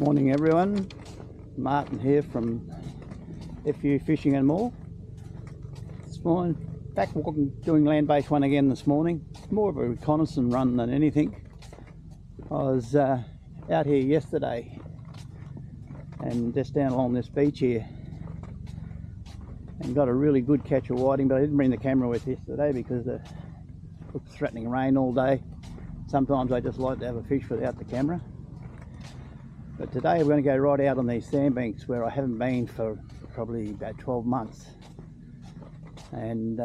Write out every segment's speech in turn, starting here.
Morning everyone, Martin here from FU Fishing and More. This morning, back walking, doing land-based one again this morning. It's more of a reconnaissance run than anything. I was out here yesterday and just down along this beach here and got a really good catch of whiting, but I didn't bring the camera with yesterday because it looks threatening rain all day. Sometimes I just like to have a fish without the camera. But today we're going to go right out on these sandbanks where I haven't been for probably about 12 months. And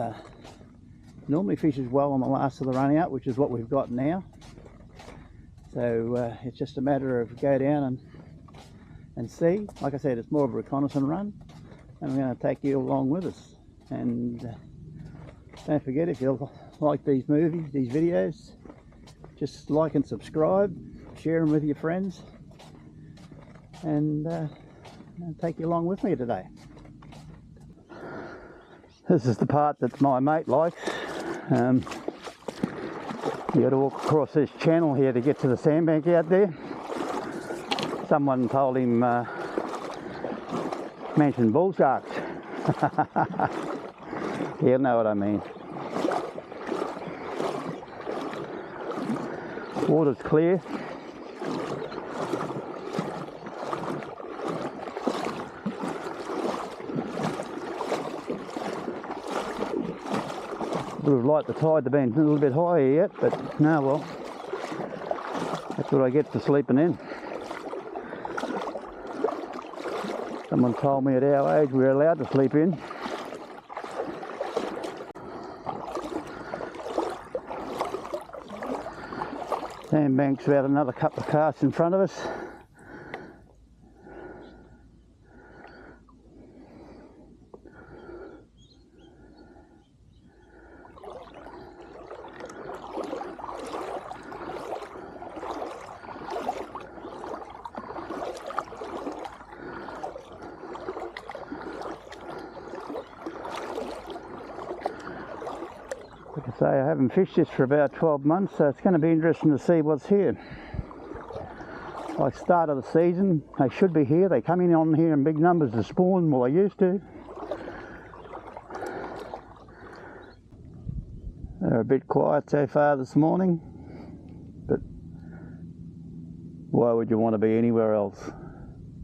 normally fishes well on the last of the run out, which is what we've got now. So it's just a matter of go down and see. Like I said, it's more of a reconnaissance run, and we're going to take you along with us. And don't forget, if you like these videos, just like and subscribe, share them with your friends, and I'll take you along with me today. This is the part that my mate likes. You got to walk across this channel here to get to the sandbank out there. Someone told him, mentioned bull sharks. He'll know what I mean. Water's clear. Would have liked the tide to be a little bit higher yet, but no, well, that's what I get for sleeping in. Someone told me at our age we're allowed to sleep in. Sandbank's about another couple of casts in front of us. Like I say, I haven't fished this for about 12 months, so it's going to be interesting to see what's here. Like start of the season, they should be here. They come in on here in big numbers to spawn, well, they used to. They're a bit quiet so far this morning, but why would you want to be anywhere else?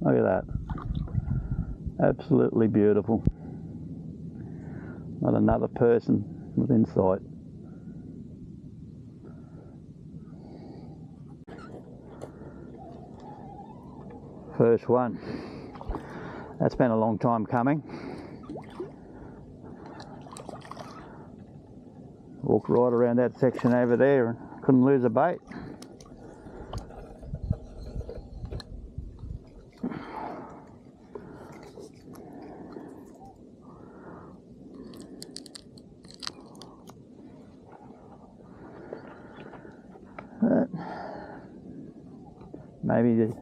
Look at that. Absolutely beautiful. Not another person within sight. First one. That's been a long time coming. Walked right around that section over there and couldn't lose a bait. Maybe the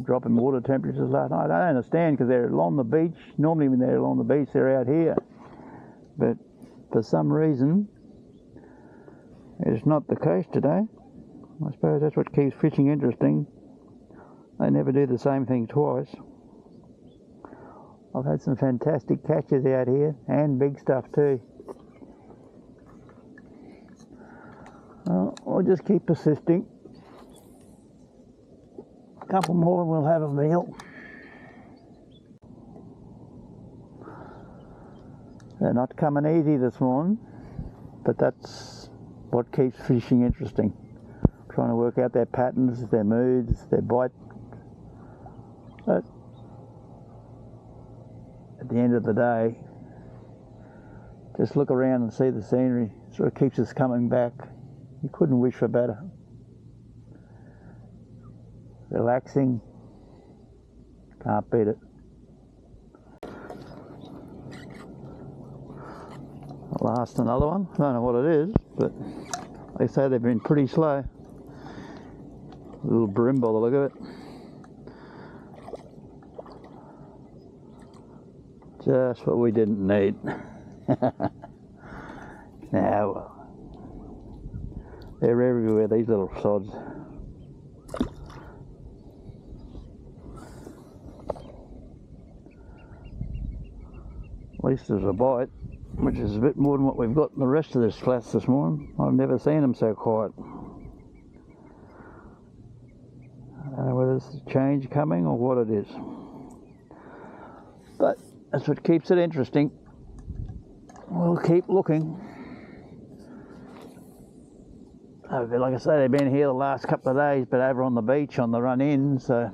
drop in water temperatures last night. I don't understand, because they're along the beach. Normally when they're along the beach they're out here, but for some reason it's not the case today. I suppose that's what keeps fishing interesting. They never do the same thing twice. I've had some fantastic catches out here, and big stuff too. Well, I'll just keep persisting. A couple more and we'll have a meal. They're not coming easy this morning, but that's what keeps fishing interesting. Trying to work out their patterns, their moods, their bite. But at the end of the day, just look around and see the scenery. It sort of keeps us coming back. You couldn't wish for better. Relaxing, can't beat it. Last another one. I don't know what it is, but they say they've been pretty slow. A little brim by the look of it. Just what we didn't need. Now, they're everywhere, these little sods. least there's a bite, which is a bit more than what we've got in the rest of this flats this morning. I've never seen them so quiet. I don't know whether it's a change coming or what it is, but that's what keeps it interesting. We'll keep looking. Like I say, they've been here the last couple of days, but over on the beach on the run in, so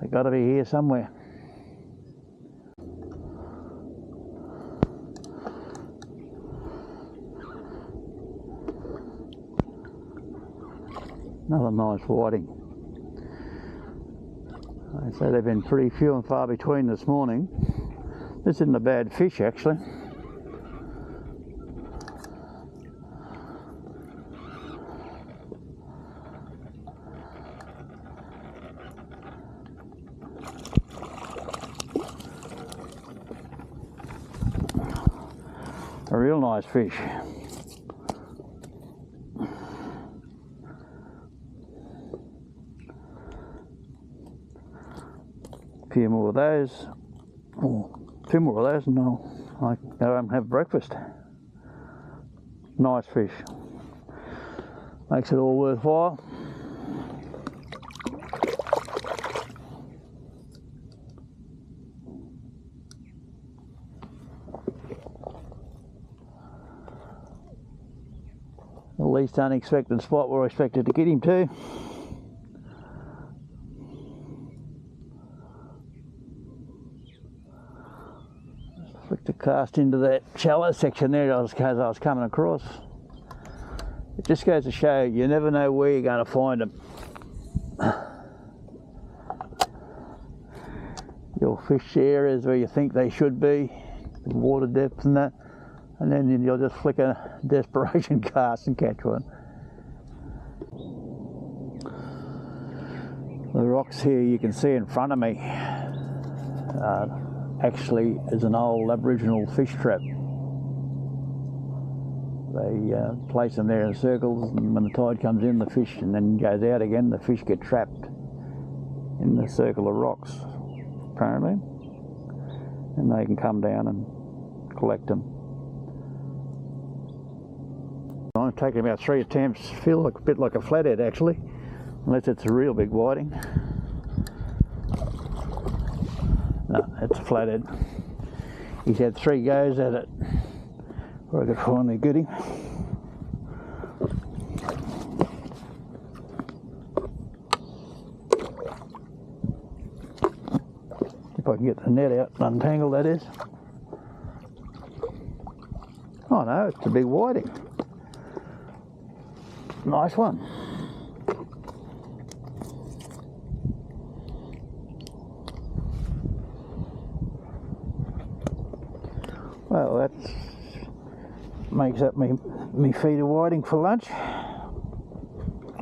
they've got to be here somewhere. Another nice whiting. Like I say, they've been pretty few and far between this morning. This isn't a bad fish, actually. A real nice fish. A few more of those. Oh, 2 more of those and I'll go home and have breakfast. Nice fish. Makes it all worthwhile. The least unexpected spot where I expected to get him to. Flicked the cast into that shallow section there as I was coming across. It just goes to show you never know where you're going to find them. You'll fish areas where you think they should be, water depth and that, and then you'll just flick a desperation cast and catch one. The rocks here you can see in front of me actually is an old Aboriginal fish trap. They place them there in circles, and when the tide comes in, the fish, and then goes out again, the fish get trapped in the circle of rocks, apparently, and they can come down and collect them. I've taken about 3 attempts. Feel like a bit like a flathead actually, unless it's a real big whiting. No, it's a flathead. He's had 3 goes at it before I could finally get him. If I can get the net out and untangle, that is. Oh no, it's a big whiting. Nice one. Well, that makes up me feet of whiting for lunch.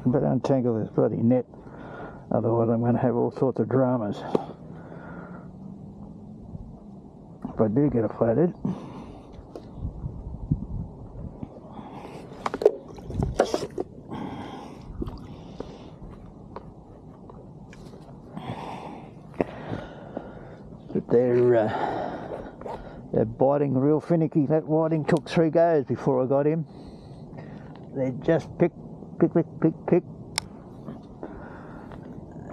Better untangle this bloody net, otherwise I'm going to have all sorts of dramas. If I do get a flathead. But they're biting real finicky. That whiting took 3 goes before I got him. They just pick.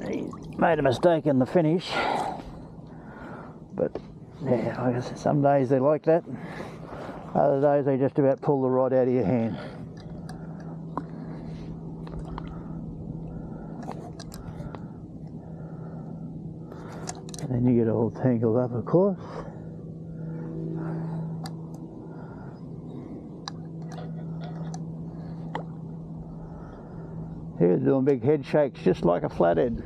He made a mistake in the finish, but yeah, I guess some days they're like that. Other days they just about pull the rod out of your hand. And then you get all tangled up, of course. Here's doing big head shakes just like a flathead.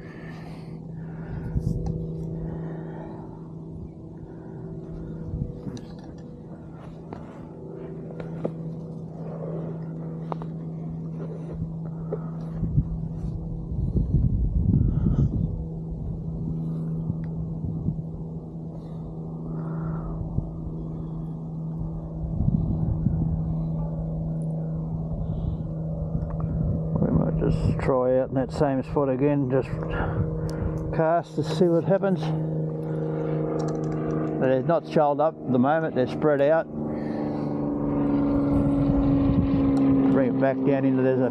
Just try out in that same spot again, just cast to see what happens. They're not shoaled up at the moment, they're spread out. Bring it back down into, there's a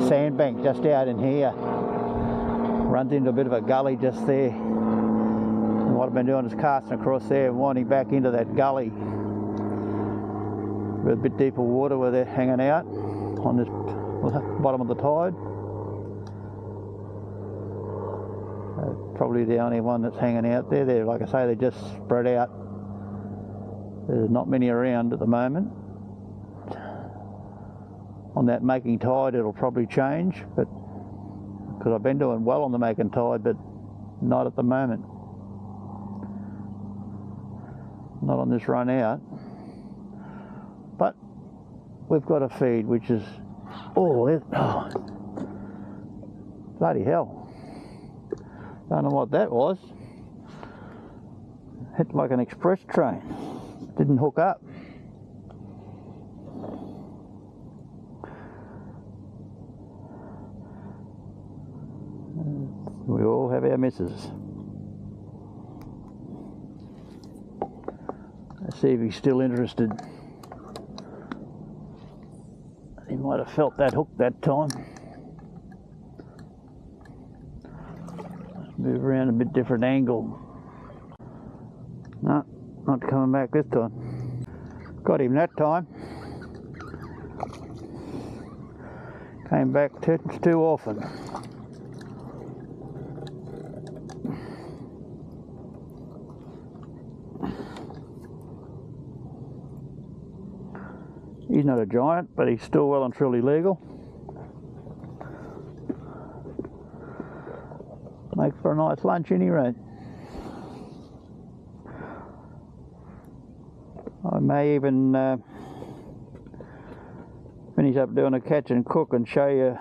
sandbank just out in here. Runs into a bit of a gully just there. And what I've been doing is casting across there and winding back into that gully. With a bit deeper water where they're hanging out on this bottom of the tide. Probably the only one that's hanging out there. They're, like I say, they're just spread out. There's not many around at the moment. On that making tide it'll probably change, but because I've been doing well on the making tide, but not at the moment. Not on this run out. But we've got a feed which is, oh, bloody hell. Don't know what that was. Hit like an express train. Didn't hook up. We all have our misses. Let's see if he's still interested. He might have felt that hook that time. Move around a bit different angle. No, not coming back this time. Got him that time. Came back too often. He's not a giant, but he's still well and truly legal. Make for a nice lunch any rate. I may even finish up doing a catch and cook and show you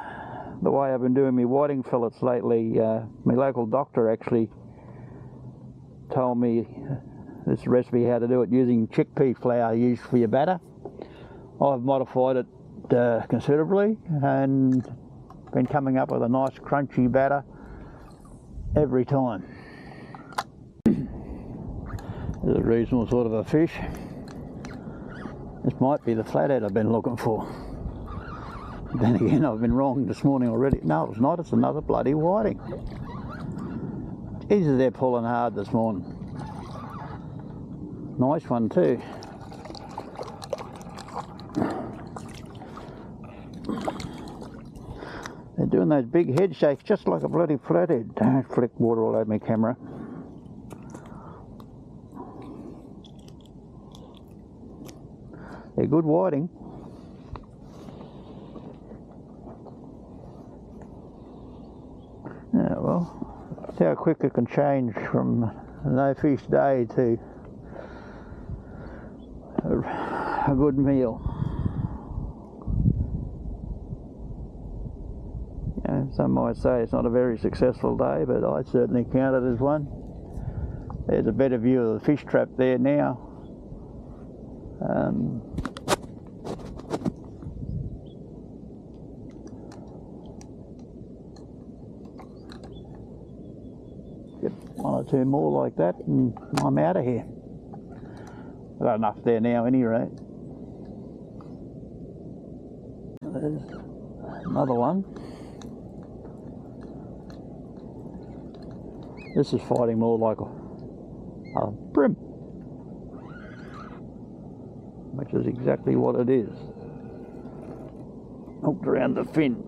the way I've been doing my whiting fillets lately. My local doctor actually told me this recipe how to do it using chickpea flour used for your batter. I've modified it considerably and been coming up with a nice crunchy batter every time. There's a reasonable sort of a fish. This might be the flathead I've been looking for. Then again, I've been wrong this morning already. No, it's not. It's another bloody whiting. Jesus, they're pulling hard this morning. Nice one too. They're doing those big head shakes just like a bloody flathead. Don't flick water all over my camera. They're good whiting. Yeah, well, see how quick it can change from a no fish day to a good meal. Some might say it's not a very successful day, but I certainly count it as one. There's a better view of the fish trap there now. Get one or two more like that and I'm out of here. I've got enough there now at any rate. There's another one. This is fighting more like a brim, which is exactly what it is. Hooked around the fin.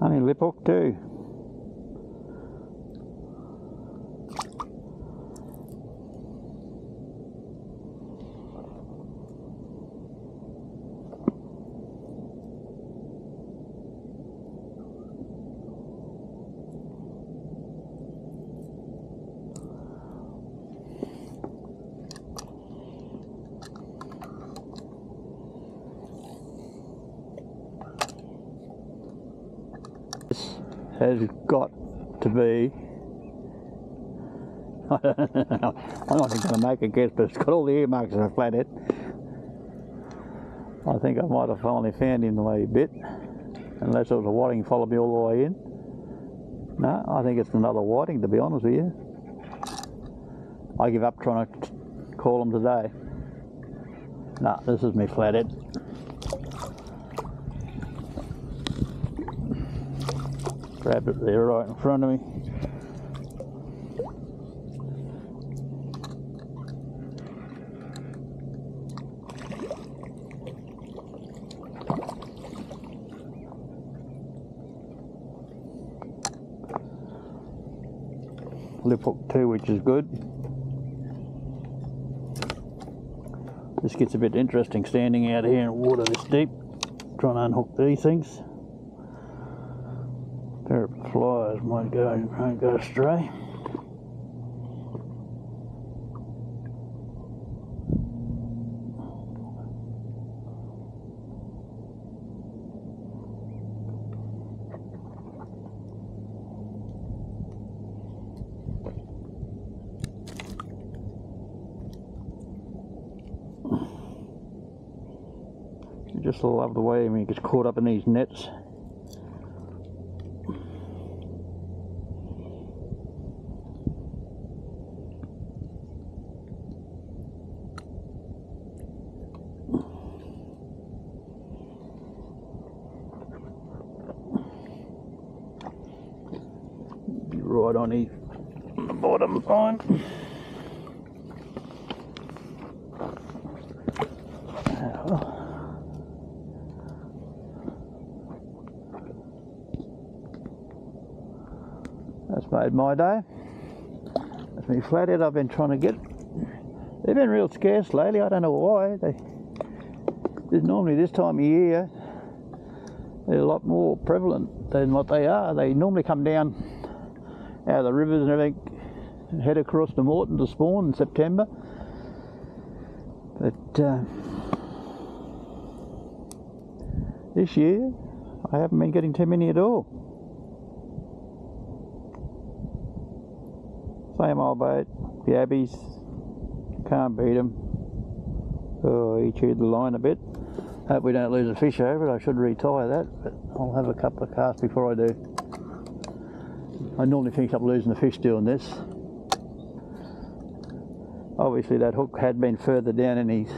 Only lip hook too. This has got to be, I'm not even going to make a guess, but it's got all the earmarks of a flathead. I think I might have finally found him the way he bit, unless it was a whiting followed me all the way in. No, I think it's another whiting, to be honest with you. I give up trying to call them today. No, this is my flathead. Grabbed it there right in front of me. Lip hook too, which is good. This gets a bit interesting standing out here in water this deep, trying to unhook these things. A pair of pliers won't go astray. Just love the way he gets caught up in these nets. Be right on the bottom line. That's made my day. That's me flathead I've been trying to get. They've been real scarce lately, I don't know why. Normally this time of year, they're a lot more prevalent than what they are. They normally come down out of the rivers and everything, and head across the Moreton to spawn in September. But this year, I haven't been getting too many at all. Same old boat, the Abbeys, can't beat them. Oh, he chewed the line a bit. Hope we don't lose a fish over it. I should retire that, but I'll have a couple of casts before I do. I normally finish up losing the fish doing this. Obviously that hook had been further down in his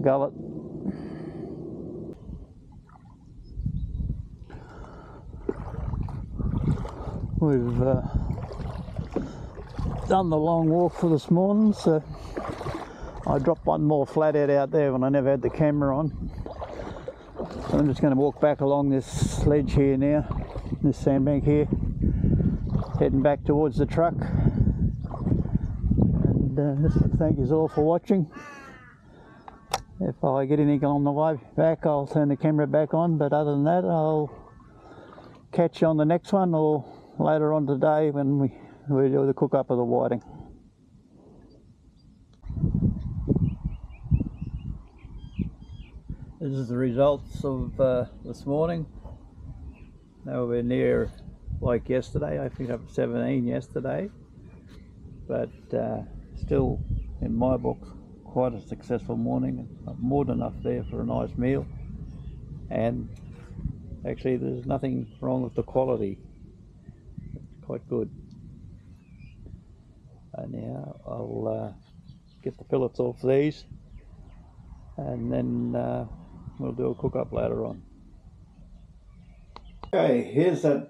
gullet. We've done the long walk for this morning, so I dropped one more flathead out there when I never had the camera on. So I'm just going to walk back along this ledge here now, this sandbank here, heading back towards the truck. And just thank you all for watching. If I get anything on the way back, I'll turn the camera back on, but other than that, I'll catch you on the next one, or later on today when we do the cook up of the whiting. This is the results of this morning. Nowhere near like yesterday. I picked up 17 yesterday, but still in my book quite a successful morning. More than enough there for a nice meal, and actually there's nothing wrong with the quality. It's quite good. Now I'll get the fillets off these, and then we'll do a cook up later on. Okay, here's that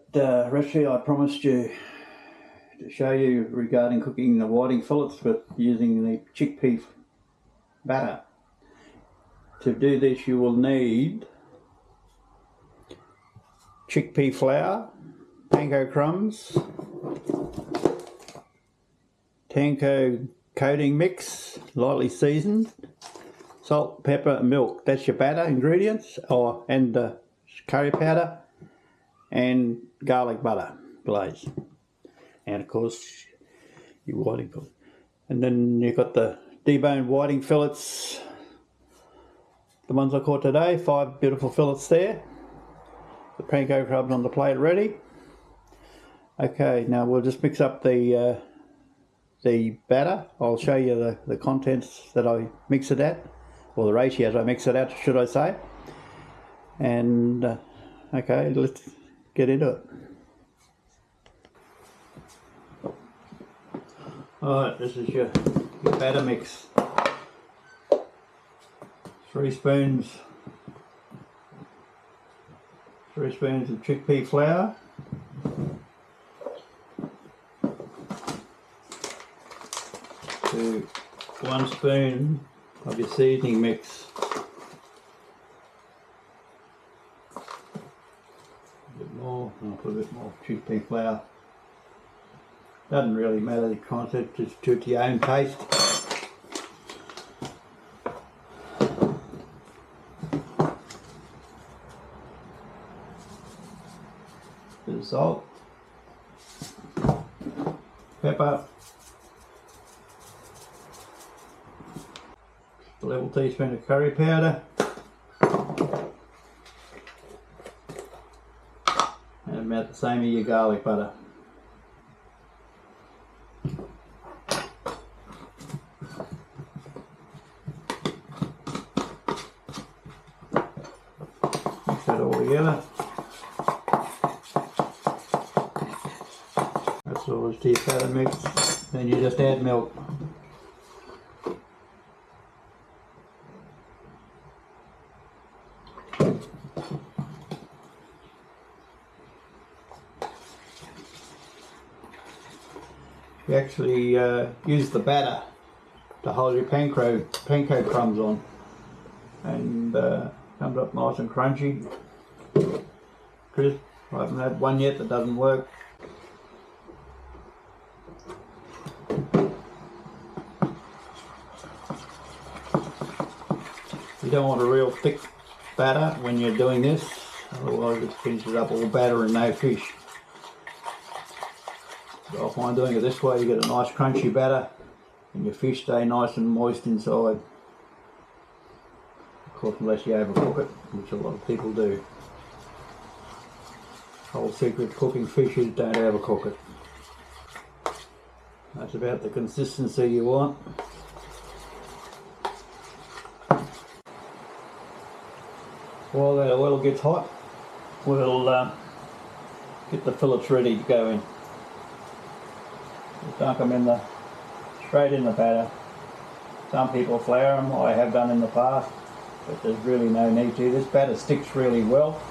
recipe I promised you to show you regarding cooking the whiting fillets with using the chickpea batter. To do this you will need chickpea flour, panko crumbs, panko coating mix, lightly seasoned, salt, pepper and milk. That's your batter ingredients, and curry powder and garlic butter glaze, and of course your whiting fillet. And then you've got the deboned whiting fillets, the ones I caught today, 5 beautiful fillets there. The panko crumbs on the plate ready. Okay, now we'll just mix up the batter. I'll show you the contents that I mix it at, or the ratios I mix it at, should I say. And okay, let's get into it. Alright, this is your batter mix. 3 spoons of chickpea flour, to 1 spoon of your seasoning mix. A bit more, I'll put a bit more chickpea flour. Doesn't really matter the concept, just to your own taste. Bit of salt, pepper, a level teaspoon of curry powder, and about the same of your garlic butter. Mix that all together. That's all is to your batter mix. Then you just add milk. You actually use the batter to hold your panko crumbs on, and comes up nice and crunchy, crisp. I haven't had one yet that doesn't work. You don't want a real thick batter when you're doing this, otherwise it finishes up all batter and no fish. So I find doing it this way, you get a nice crunchy batter and your fish stay nice and moist inside. Of course, unless you overcook it, which a lot of people do. Whole secret of cooking fish is don't overcook it. That's about the consistency you want. While that oil gets hot, we'll get the fillets ready to go in. We'll dunk them straight in the batter. Some people flour them, I have done in the past, but there's really no need to. This batter sticks really well.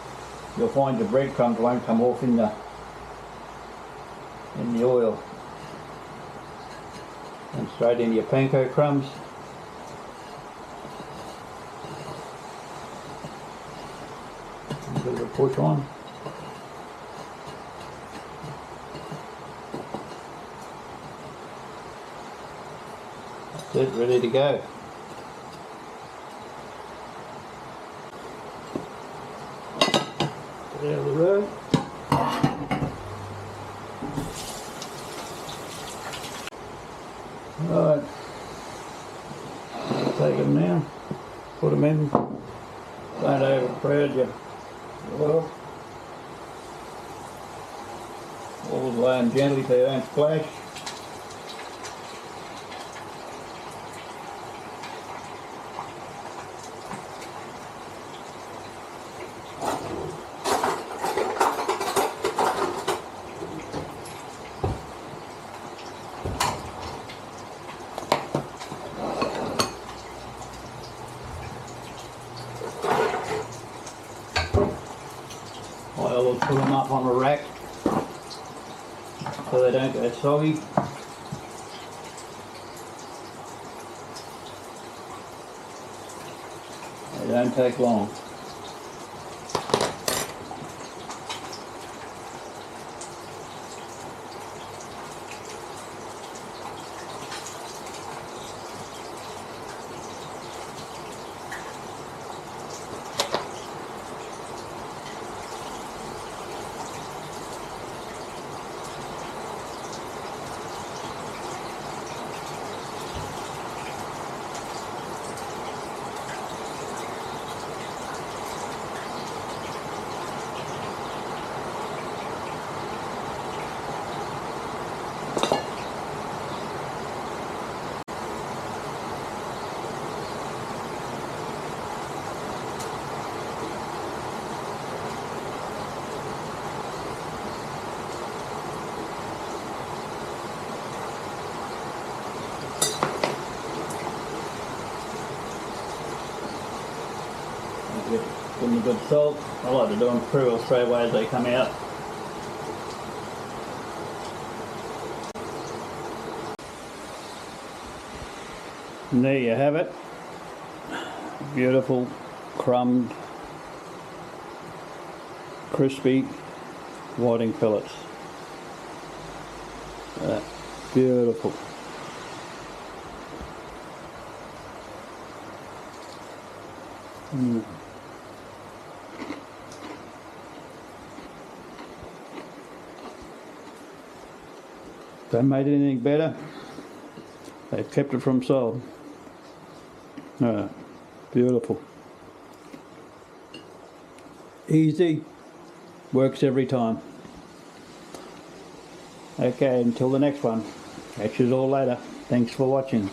You'll find the breadcrumbs won't come off in the oil. And straight into your panko crumbs. A bit of a push on. That's it, ready to go. Get out of the road. Alright, take them now, put them in, don't overcrowd your oil. Always lay them gently so they don't splash. I always put them up on a rack so they don't go soggy. They don't take long. good salt. I like to do them pretty well straight away as they come out. And there you have it. Beautiful, crumbed, crispy whiting fillets. Beautiful. They made anything better. They've kept it from salt. Beautiful. Easy. Works every time. Okay, until the next one. Catch you all later. Thanks for watching.